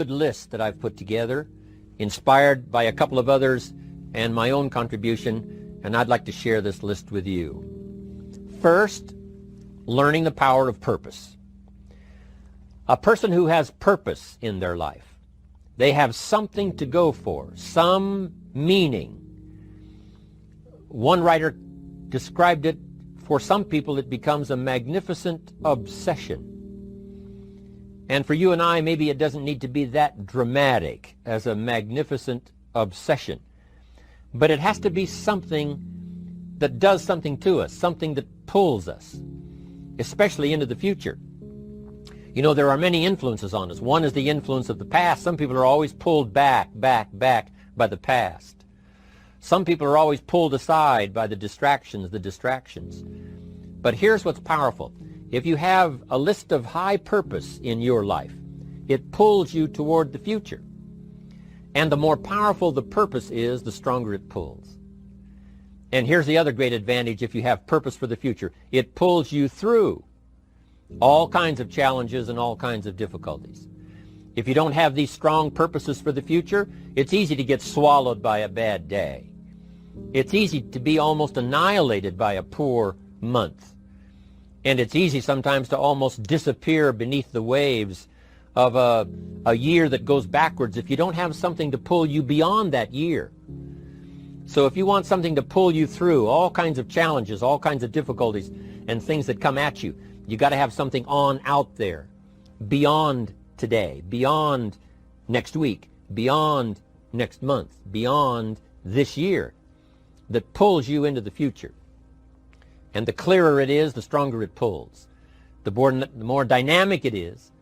good list that I've put together, inspired by a couple of others and my own contribution, and I'd like to share this list with you. First, learning the power of purpose. A person who has purpose in their life, they have something to go for, some meaning. One writer described it, for some people it becomes a magnificent obsession. And for you and I, maybe it doesn't need to be that dramatic as a magnificent obsession. But it has to be something that does something to us, something that pulls us, especially into the future. You know, there are many influences on us. One is the influence of the past. Some people are always pulled back by the past. Some people are always pulled aside by the distractions. But here's what's powerful. If you have a list of high purpose in your life, it pulls you toward the future. And the more powerful the purpose is, the stronger it pulls. And here's the other great advantage if you have purpose for the future. It pulls you through all kinds of challenges and all kinds of difficulties. If you don't have these strong purposes for the future, it's easy to get swallowed by a bad day. It's easy to be almost annihilated by a poor month. And it's easy sometimes to almost disappear beneath the waves of a year that goes backwards if you don't have something to pull you beyond that year. So if you want something to pull you through all kinds of challenges, all kinds of difficulties and things that come at you, you got to have something on out there, beyond today, beyond next week, beyond next month, beyond this year, that pulls you into the future. And the clearer it is, the stronger it pulls. The more dynamic it is,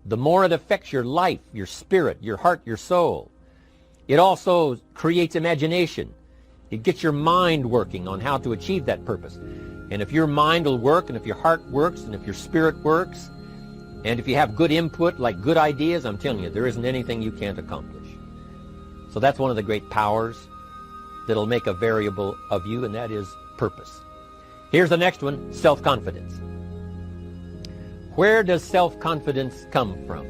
the more it affects your life, your spirit, your heart, your soul. It also creates imagination. It gets your mind working on how to achieve that purpose. And if your mind will work, and if your heart works, and if your spirit works, and if you have good input, like good ideas, I'm telling you, there isn't anything you can't accomplish. So that's one of the great powers that'll make a variable of you, and that is purpose. Here's the next one, self-confidence. Where does self-confidence come from?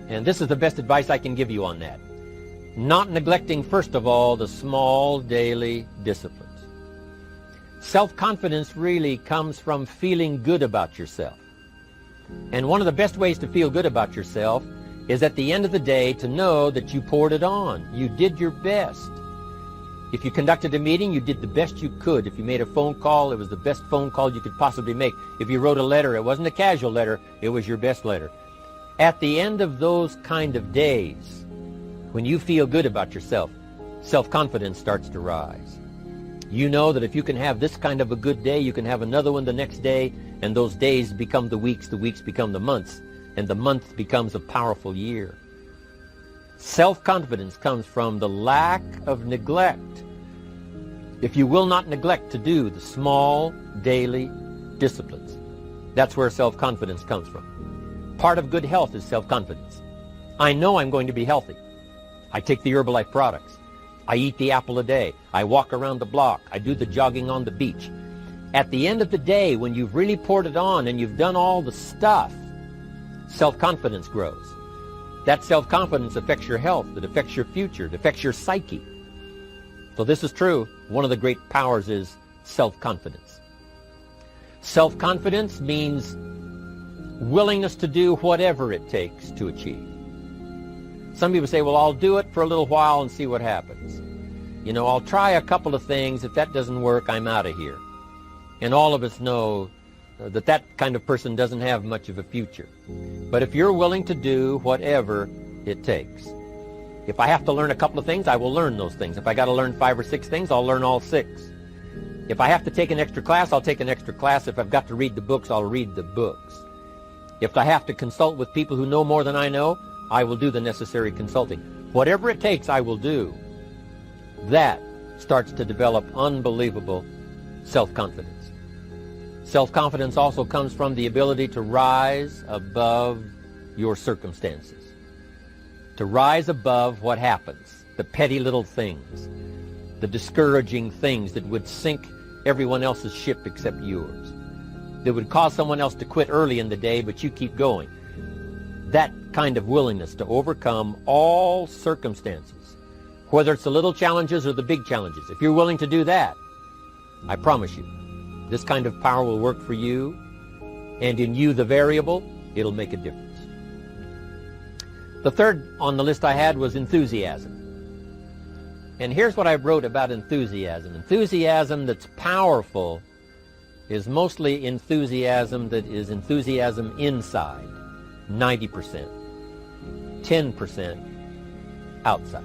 And this is the best advice I can give you on that. Not neglecting, first of all, the small daily disciplines. Self-confidence really comes from feeling good about yourself. And one of the best ways to feel good about yourself is at the end of the day to know that you poured it on. You did your best. If you conducted a meeting, you did the best you could. If you made a phone call, it was the best phone call you could possibly make. If you wrote a letter, it wasn't a casual letter, it was your best letter. At the end of those kind of days, when you feel good about yourself, self-confidence starts to rise. You know that if you can have this kind of a good day, you can have another one the next day, and those days become the weeks become the months, and the month becomes a powerful year. Self-confidence comes from the lack of neglect. If you will not neglect to do the small daily disciplines, that's where self-confidence comes from. Part of good health is self-confidence. I know I'm going to be healthy. I take the Herbalife products. I eat the apple a day. I walk around the block. I do the jogging on the beach. At the end of the day, when you've really poured it on and you've done all the stuff, self-confidence grows. That self-confidence affects your health. It affects your future. It affects your psyche. So this is true. One of the great powers is self-confidence. Self-confidence means willingness to do whatever it takes to achieve. Some people say, well, I'll do it for a little while and see what happens. You know, I'll try a couple of things. If that doesn't work, I'm out of here. And all of us know that that kind of person doesn't have much of a future. But if you're willing to do whatever it takes, if I have to learn a couple of things, I will learn those things. If I got to learn 5 or 6 things, I'll learn all 6. If I have to take an extra class, I'll take an extra class. If I've got to read the books, I'll read the books. If I have to consult with people who know more than I know, I will do the necessary consulting. Whatever it takes, I will do. That starts to develop unbelievable self-confidence. Self-confidence also comes from the ability to rise above your circumstances, to rise above what happens, the petty little things, the discouraging things that would sink everyone else's ship except yours, that would cause someone else to quit early in the day, but you keep going. That kind of willingness to overcome all circumstances, whether it's the little challenges or the big challenges. If you're willing to do that, I promise you, this kind of power will work for you, and in you, the variable, it'll make a difference. The third on the list I had was enthusiasm. And here's what I wrote about enthusiasm. Enthusiasm that's powerful is mostly enthusiasm that is enthusiasm inside, 90%, 10% outside.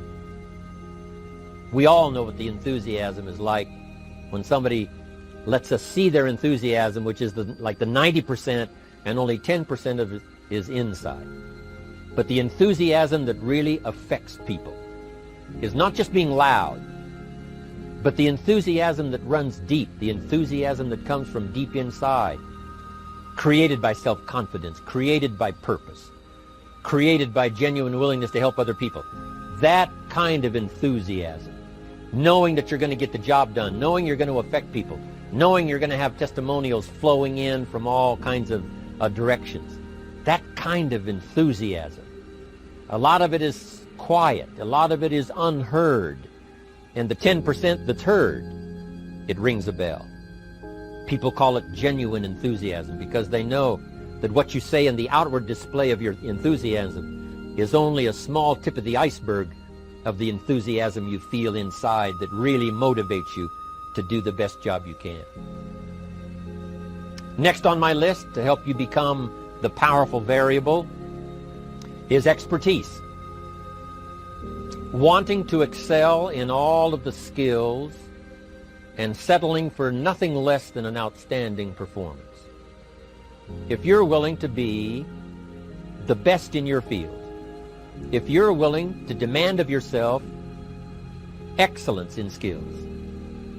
We all know what the enthusiasm is like when somebody lets us see their enthusiasm, which is like the 90%, and only 10% of it is inside. But the enthusiasm that really affects people is not just being loud, but the enthusiasm that runs deep, the enthusiasm that comes from deep inside, created by self-confidence, created by purpose, created by genuine willingness to help other people. That kind of enthusiasm, knowing that you're going to get the job done, knowing you're going to affect people, knowing you're going to have testimonials flowing in from all kinds of directions. That kind of enthusiasm. A lot of it is quiet. A lot of it is unheard. And the 10% that's heard, it rings a bell. People call it genuine enthusiasm because they know that what you say in the outward display of your enthusiasm is only a small tip of the iceberg of the enthusiasm you feel inside that really motivates you to do the best job you can. Next on my list to help you become the powerful variable is expertise. Wanting to excel in all of the skills and settling for nothing less than an outstanding performance. If you're willing to be the best in your field, if you're willing to demand of yourself excellence in skills,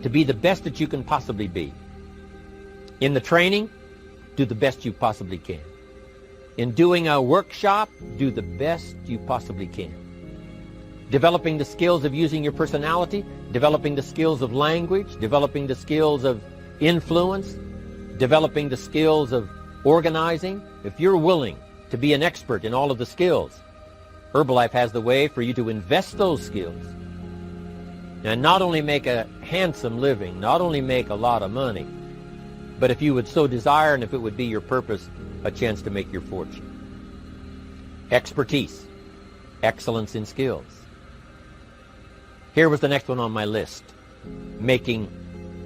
to be the best that you can possibly be. In the training, do the best you possibly can. In doing a workshop, do the best you possibly can. Developing the skills of using your personality, developing the skills of language, developing the skills of influence, developing the skills of organizing. If you're willing to be an expert in all of the skills, Herbalife has the way for you to invest those skills and not only make a handsome living, not only make a lot of money, but if you would so desire and if it would be your purpose, a chance to make your fortune. Expertise, excellence in skills. Here was the next one on my list, making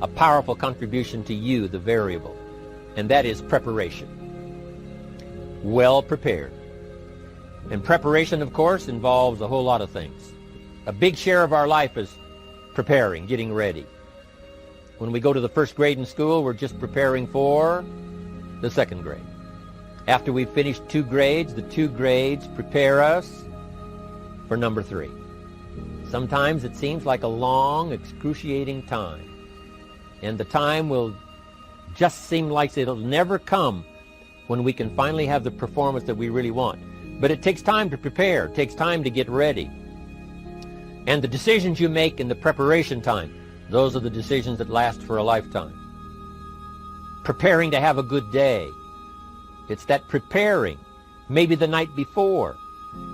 a powerful contribution to you, the variable, and that is preparation. Well prepared. And preparation, of course, involves a whole lot of things. A big share of our life is preparing, getting ready. When we go to the first grade in school, we're just preparing for the second grade. After we've finished 2 grades, the 2 grades prepare us for number 3. Sometimes it seems like a long, excruciating time. And the time will just seem like it'll never come when we can finally have the performance that we really want. But it takes time to prepare. It takes time to get ready. And the decisions you make in the preparation time, those are the decisions that last for a lifetime. Preparing to have a good day. It's that preparing, maybe the night before,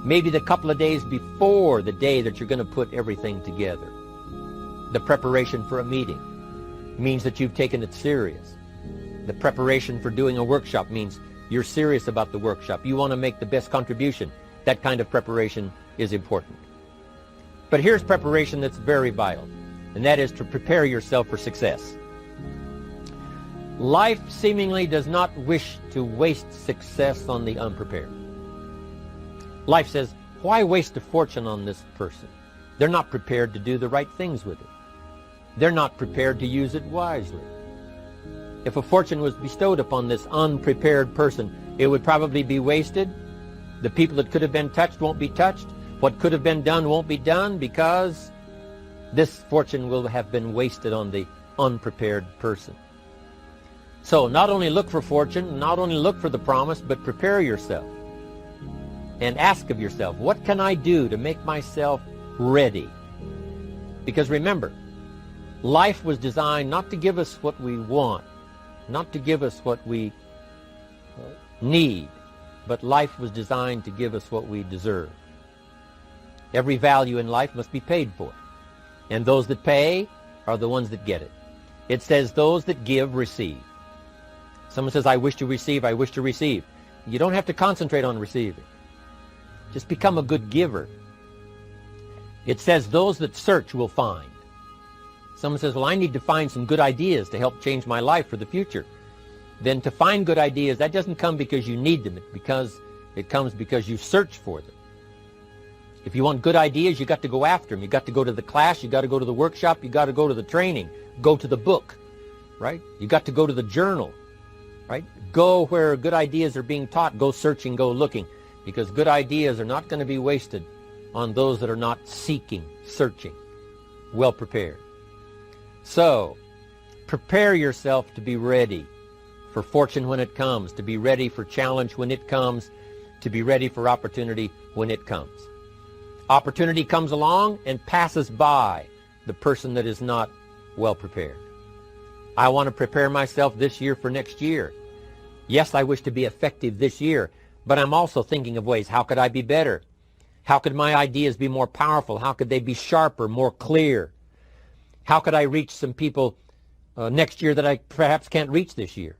maybe the couple of days before the day that you're going to put everything together. The preparation for a meeting means that you've taken it serious. The preparation for doing a workshop means you're serious about the workshop. You want to make the best contribution. That kind of preparation is important. But here's preparation that's very vital, and that is to prepare yourself for success. Life seemingly does not wish to waste success on the unprepared. Life says, why waste a fortune on this person? They're not prepared to do the right things with it. They're not prepared to use it wisely. If a fortune was bestowed upon this unprepared person, it would probably be wasted. The people that could have been touched won't be touched. What could have been done won't be done because this fortune will have been wasted on the unprepared person. So not only look for fortune, not only look for the promise, but prepare yourself and ask of yourself, what can I do to make myself ready? Because remember, life was designed not to give us what we want, not to give us what we need, but life was designed to give us what we deserve. Every value in life must be paid for, and those that pay are the ones that get it. It says those that give receive. Someone says, I wish to receive, I wish to receive. You don't have to concentrate on receiving. Just become a good giver. It says those that search will find. Someone says, well, I need to find some good ideas to help change my life for the future. Then to find good ideas, that doesn't come because you need them. It comes because you search for them. If you want good ideas, you got to go after them. You got to go to the class, you got to go to the workshop, you got to go to the training, go to the book, right? You got to go to the journal, right? Go where good ideas are being taught. Go searching, go looking, because good ideas are not going to be wasted on those that are not seeking, searching, well prepared. So, prepare yourself to be ready for fortune when it comes, to be ready for challenge when it comes, to be ready for opportunity when it comes. Opportunity comes along and passes by the person that is not well prepared. I want to prepare myself this year for next year. Yes, I wish to be effective this year, but I'm also thinking of ways, how could I be better? How could my ideas be more powerful? How could they be sharper, more clear? How could I reach some people next year that I perhaps can't reach this year?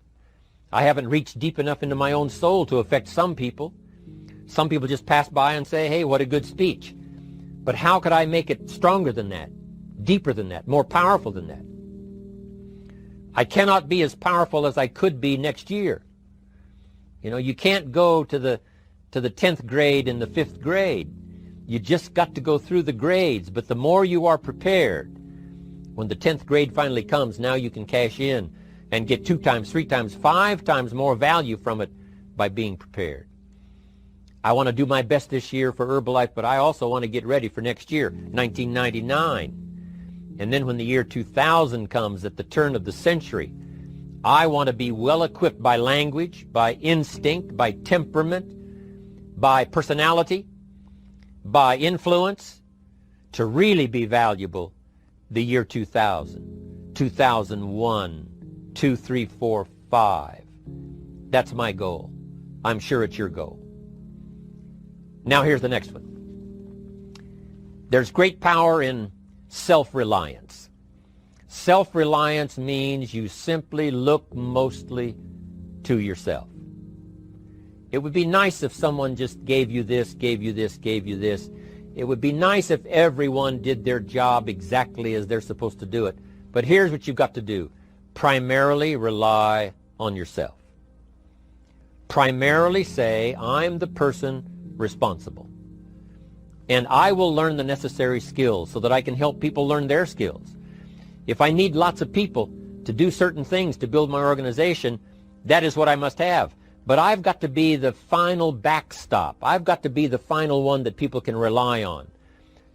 I haven't reached deep enough into my own soul to affect some people. Some people just pass by and say, hey, what a good speech. But how could I make it stronger than that, deeper than that, more powerful than that? I cannot be as powerful as I could be next year. You know, you can't go to the 10th grade in the 5th grade. You just got to go through the grades. But the more you are prepared, when the 10th grade finally comes, now you can cash in and get 2 times, 3 times, 5 times more value from it by being prepared. I want to do my best this year for Herbalife, but I also want to get ready for next year, 1999. And then when the year 2000 comes at the turn of the century, I want to be well equipped by language, by instinct, by temperament, by personality, by influence, to really be valuable the year 2000, 2001, 2, 3, 4, 5. That's my goal. I'm sure it's your goal. Now here's the next one. There's great power in self-reliance. Self-reliance means you simply look mostly to yourself. It would be nice if someone just gave you this, gave you this, gave you this. It would be nice if everyone did their job exactly as they're supposed to do it. But here's what you've got to do. Primarily rely on yourself. Primarily say, I'm the person responsible. And I will learn the necessary skills so that I can help people learn their skills. If I need lots of people to do certain things to build my organization, that is what I must have. But I've got to be the final backstop. I've got to be the final one that people can rely on.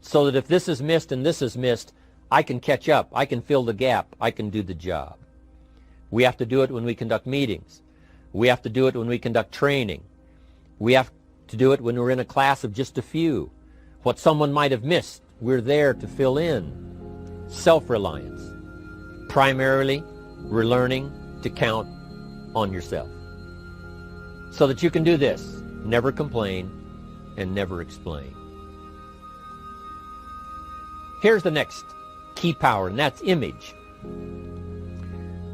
So that if this is missed and this is missed, I can catch up. I can fill the gap. I can do the job. We have to do it when we conduct meetings. We have to do it when we conduct training. We have to do it when we're in a class of just a few. What someone might have missed, we're there to fill in. Self-reliance. Primarily, we're learning to count on yourself. So that you can do this, never complain and never explain. Here's the next key power, and that's image.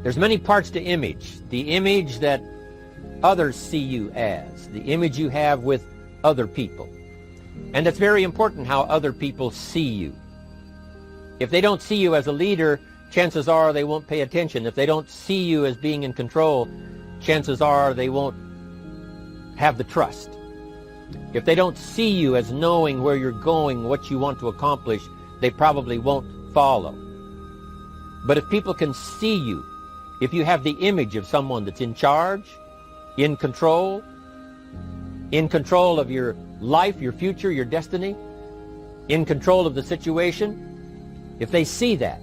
There's many parts to image. The image that others see you as, the image you have with other people. And it's very important how other people see you. If they don't see you as a leader, chances are they won't pay attention. If they don't see you as being in control, chances are they won't have the trust. If they don't see you as knowing where you're going, what you want to accomplish, they probably won't follow. But if people can see you, if you have the image of someone that's in charge, in control of your life, your future, your destiny, in control of the situation, if they see that,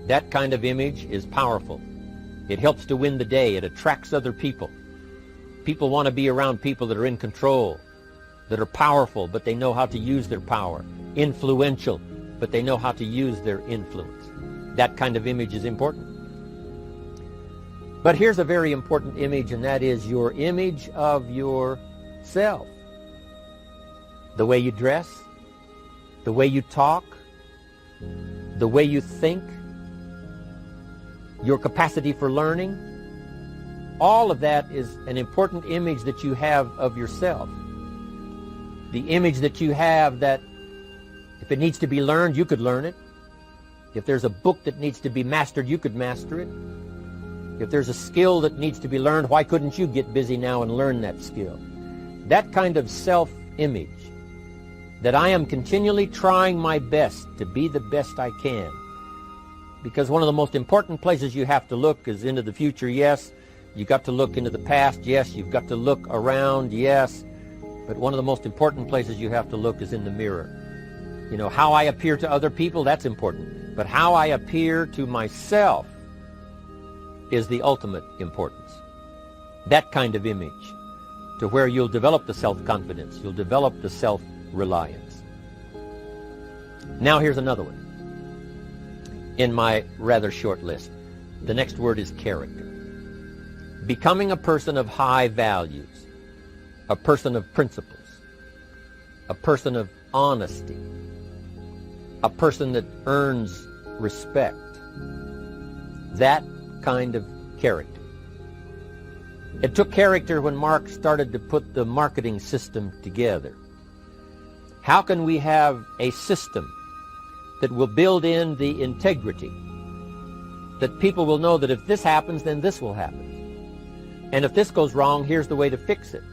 that kind of image is powerful. It helps to win the day. It attracts other people. People want to be around people that are in control, that are powerful, but they know how to use their power. Influential, but they know how to use their influence. That kind of image is important. But here's a very important image, and that is your image of your self. The way you dress, the way you talk, the way you think, your capacity for learning, all of that is an important image that you have of yourself. The image that you have that if it needs to be learned, you could learn it. If there's a book that needs to be mastered, you could master it. If there's a skill that needs to be learned, why couldn't you get busy now and learn that skill? That kind of self-image, that I am continually trying my best to be the best I can. Because one of the most important places you have to look is into the future, yes. You've got to look into the past, yes. You've got to look around, yes. But one of the most important places you have to look is in the mirror. You know, how I appear to other people, that's important. But how I appear to myself is the ultimate importance. That kind of image, to where you'll develop the self-confidence, you'll develop the self-reliance. Now here's another one in my rather short list. The next word is character. Becoming a person of high values, a person of principles, a person of honesty, a person that earns respect. That kind of character. It took character when Mark started to put the marketing system together. How can we have a system that will build in the integrity, that people will know that if this happens, then this will happen. And if this goes wrong, here's the way to fix it.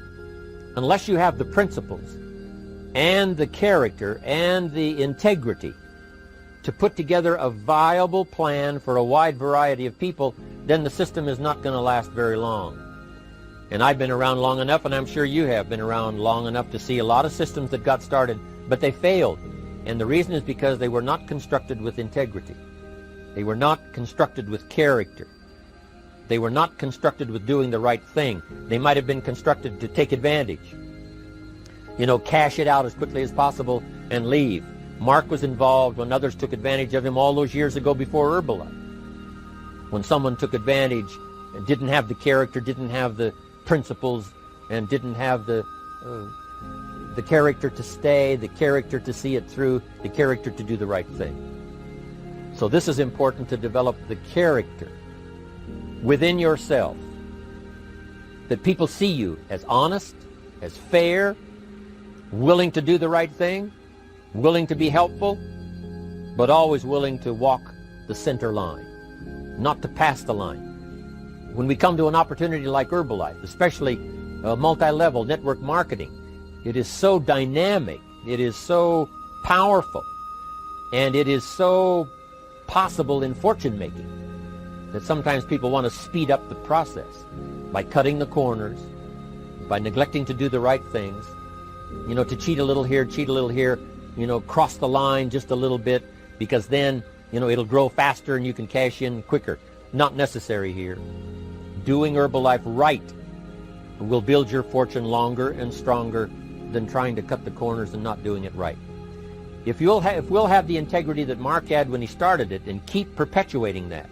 Unless you have the principles and the character and the integrity to put together a viable plan for a wide variety of people, then the system is not going to last very long. And I've been around long enough, and I'm sure you have been around long enough to see a lot of systems that got started, but they failed. And the reason is because they were not constructed with integrity. They were not constructed with character. They were not constructed with doing the right thing. They might have been constructed to take advantage. You know, cash it out as quickly as possible and leave. Mark was involved when others took advantage of him all those years ago before Herbalife. When someone took advantage and didn't have the character, didn't have the principles, and didn't have the character to stay, the character to see it through, the character to do the right thing. So this is important, to develop the character within yourself, that people see you as honest, as fair, willing to do the right thing, willing to be helpful, but always willing to walk the center line, not to pass the line. When we come to an opportunity like Herbalife, especially multi-level network marketing, it is so dynamic, it is so powerful, and it is so possible in fortune making that sometimes people want to speed up the process by cutting the corners, by neglecting to do the right things, you know, to cheat a little here, you know, cross the line just a little bit, because then, you know, it'll grow faster and you can cash in quicker. Not necessary here. Doing Herbalife right will build your fortune longer and stronger than trying to cut the corners and not doing it right. If we'll have the integrity that Mark had when he started it and keep perpetuating that,